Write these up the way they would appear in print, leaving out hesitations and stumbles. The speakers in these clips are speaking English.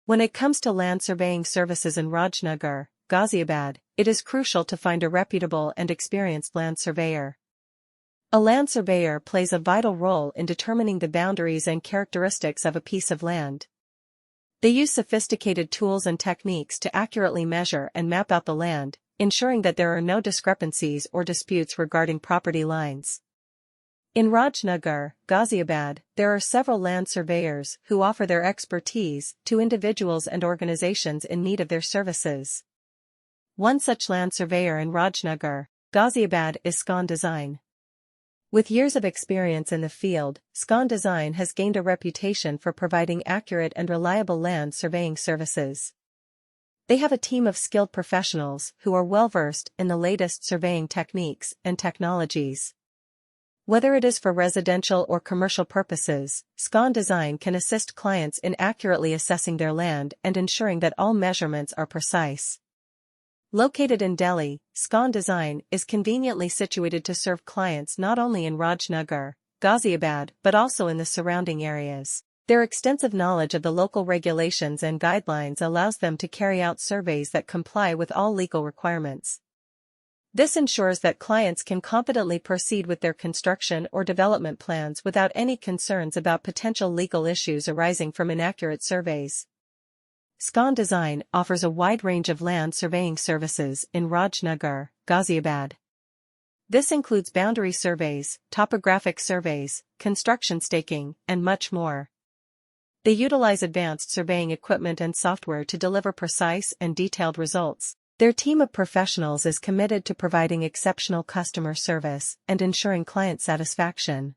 When it comes to land surveying services in Raj Nagar, Ghaziabad, it is crucial to find a reputable and experienced land surveyor. A land surveyor plays a vital role in determining the boundaries and characteristics of a piece of land. They use sophisticated tools and techniques to accurately measure and map out the land, ensuring that there are no discrepancies or disputes regarding property lines. In Raj Nagar, Ghaziabad, there are several land surveyors who offer their expertise to individuals and organizations in need of their services. One such land surveyor in Raj Nagar, Ghaziabad is Scon Design. With years of experience in the field, Scon Design has gained a reputation for providing accurate and reliable land surveying services. They have a team of skilled professionals who are well-versed in the latest surveying techniques and technologies. Whether it is for residential or commercial purposes, Scon Design can assist clients in accurately assessing their land and ensuring that all measurements are precise. Located in Delhi, Scon Design is conveniently situated to serve clients not only in Raj Nagar, Ghaziabad but also in the surrounding areas. Their extensive knowledge of the local regulations and guidelines allows them to carry out surveys that comply with all legal requirements. This ensures that clients can confidently proceed with their construction or development plans without any concerns about potential legal issues arising from inaccurate surveys. Scon Design offers a wide range of land surveying services in Raj Nagar, Ghaziabad. This includes boundary surveys, topographic surveys, construction staking, and much more. They utilize advanced surveying equipment and software to deliver precise and detailed results. Their team of professionals is committed to providing exceptional customer service and ensuring client satisfaction.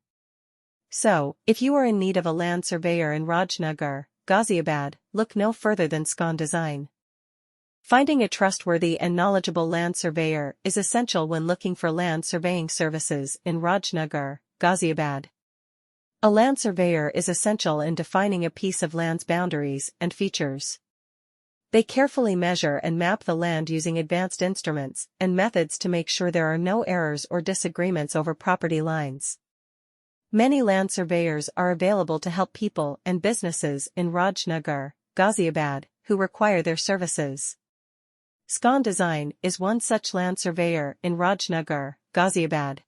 So, if you are in need of a land surveyor in Raj Nagar, Ghaziabad, look no further than Scon Design. Finding a trustworthy and knowledgeable land surveyor is essential when looking for land surveying services in Raj Nagar, Ghaziabad. A land surveyor is essential in defining a piece of land's boundaries and features. They carefully measure and map the land using advanced instruments and methods to make sure there are no errors or disagreements over property lines. Many land surveyors are available to help people and businesses in Raj Nagar, Ghaziabad, who require their services. Scon Design is one such land surveyor in Raj Nagar, Ghaziabad.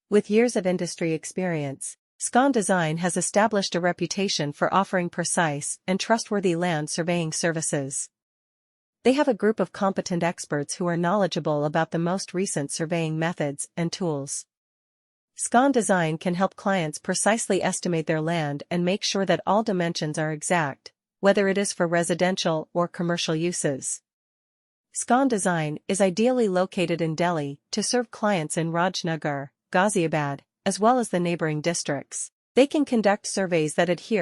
With years of industry experience, Scon Design has established a reputation for offering precise and trustworthy land surveying services. They have a group of competent experts who are knowledgeable about the most recent surveying methods and tools. Scon Design can help clients precisely estimate their land and make sure that all dimensions are exact, whether it is for residential or commercial uses. Scon Design is ideally located in Delhi to serve clients in Raj Nagar, Ghaziabad, as well as the neighboring districts. They can conduct surveys that adhere